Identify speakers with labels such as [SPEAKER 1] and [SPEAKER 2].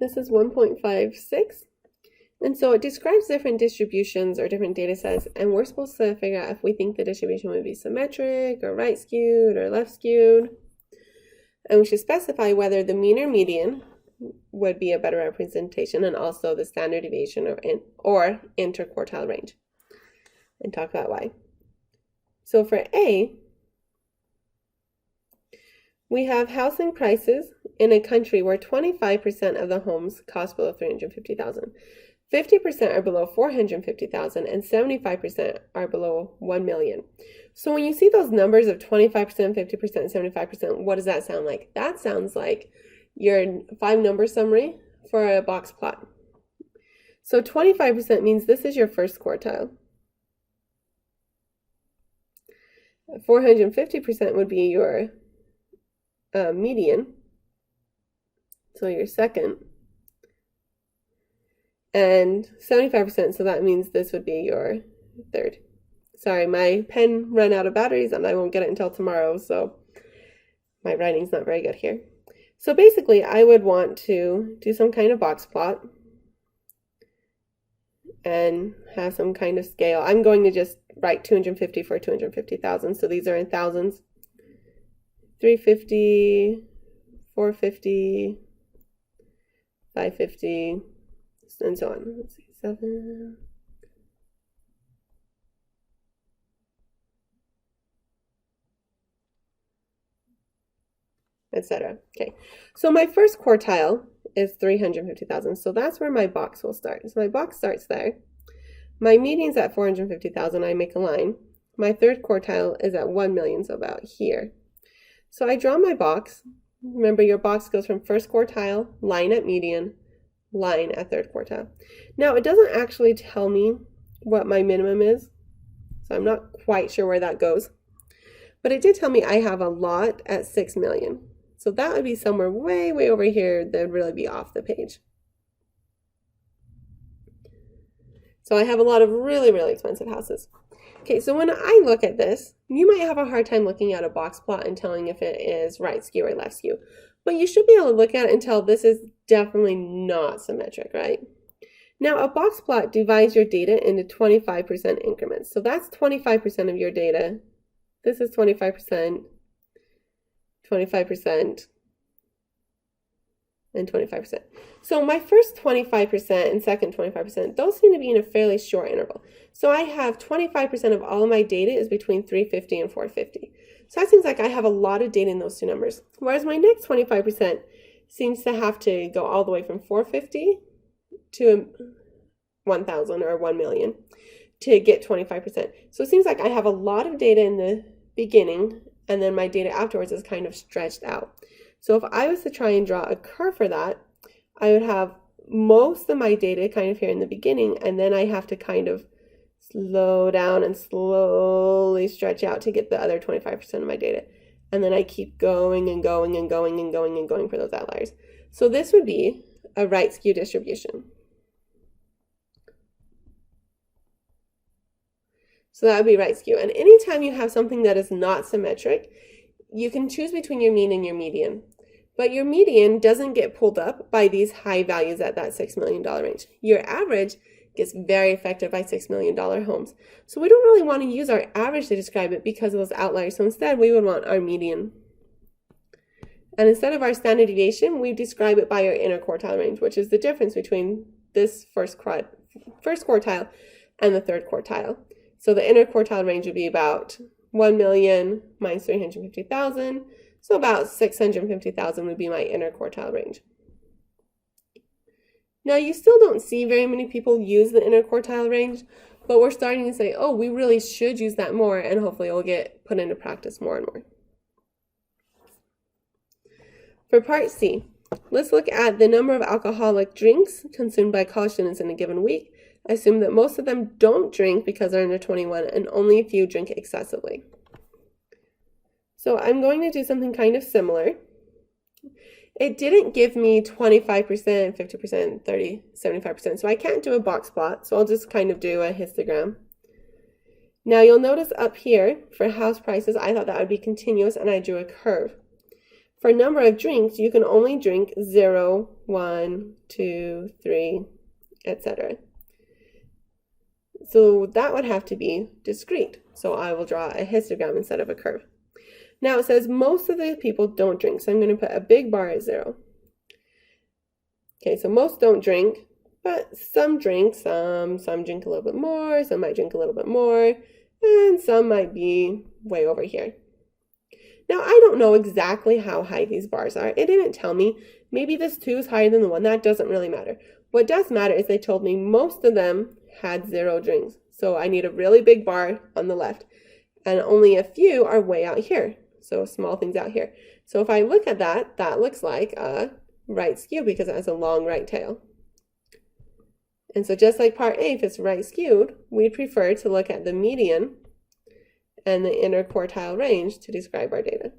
[SPEAKER 1] This is 1.56. And so it describes different distributions or different data sets, and we're supposed to figure out if we think the distribution would be symmetric or right skewed or left skewed. And we should specify whether the mean or median would be a better representation, and also the standard deviation or interquartile range, and talk about why. So for A, we have housing prices in a country where 25% of the homes cost below $350,000. 50% are below $450,000, and 75% are below $1 million. So when you see those numbers of 25%, 50%, 75%, what does that sound like? That sounds like your 5-number summary for a box plot. So 25% means this is your first quartile. 450% would be your median, so your second. And 75%, so that means this would be your third. Sorry, my pen ran out of batteries and I won't get it until tomorrow, so my writing's not very good here. So basically, I would want to do some kind of box plot and have some kind of scale. I'm going to just write 250 for 250,000, so these are in thousands. 350, 450, 550, and so on. Let's see, 7. Etc. Okay, so my first quartile is 350,000, so that's where my box will start. So my box starts there. My median's at 450,000, I make a line. My third quartile is at 1 million, so about here. So I draw my box. Remember, your box goes from first quartile, line at median, line at third quartile. Now, it doesn't actually tell me what my minimum is, so I'm not quite sure where that goes. But it did tell me I have a lot at 6 million. So that would be somewhere way, way over here that would really be off the page. So I have a lot of really, really expensive houses. Okay, so when I look at this, you might have a hard time looking at a box plot and telling if it is right skew or left skew. But you should be able to look at it and tell this is definitely not symmetric, right? Now, a box plot divides your data into 25% increments. So that's 25% of your data. This is 25%, 25%, and 25%. So my first 25% and second 25%, those seem to be in a fairly short interval. So I have 25% of all of my data is between 350 and 450. So that seems like I have a lot of data in those two numbers. Whereas my next 25% seems to have to go all the way from 450 to 1,000 or 1 million to get 25%. So it seems like I have a lot of data in the beginning, and then my data afterwards is kind of stretched out. So if I was to try and draw a curve for that, I would have most of my data kind of here in the beginning, and then I have to kind of slow down and slowly stretch out to get the other 25% of my data. And then I keep going and going and going and going and going for those outliers. So this would be a right skew distribution. So that would be right skew. And anytime you have something that is not symmetric, you can choose between your mean and your median. But your median doesn't get pulled up by these high values at that $6 million range. Your average gets very affected by $6 million homes. So we don't really want to use our average to describe it because of those outliers. So instead, we would want our median. And instead of our standard deviation, we describe it by our interquartile range, which is the difference between this first quartile and the third quartile. So the interquartile range would be about 1 million minus 350,000. So about 650,000 would be my interquartile range. Now, you still don't see very many people use the interquartile range, but we're starting to say, oh, we really should use that more, and hopefully it will get put into practice more and more. For part C, let's look at the number of alcoholic drinks consumed by college students in a given week. Assume that most of them don't drink because they're under 21 and only a few drink excessively. So I'm going to do something kind of similar. It didn't give me 25%, 50%, 30%, 75%, so I can't do a box plot, so I'll just kind of do a histogram. Now you'll notice up here, for house prices, I thought that would be continuous, and I drew a curve. for number of drinks, you can only drink 0, 1, 2, 3, etc. So that would have to be discrete. So I will draw a histogram instead of a curve. Now it says most of the people don't drink, so I'm going to put a big bar at 0. Okay, so most don't drink, but some drink, some drink a little bit more, some might drink a little bit more, and some might be way over here. Now, I don't know exactly how high these bars are. It didn't tell me. Maybe this 2 is higher than the 1. That doesn't really matter. What does matter is they told me most of them had 0 drinks. So I need a really big bar on the left. And only a few are way out here. So small things out here. So if I look at that, that looks like a right skew because it has a long right tail. And so just like part A, if it's right skewed, we prefer to look at the median and the inner quartile range to describe our data.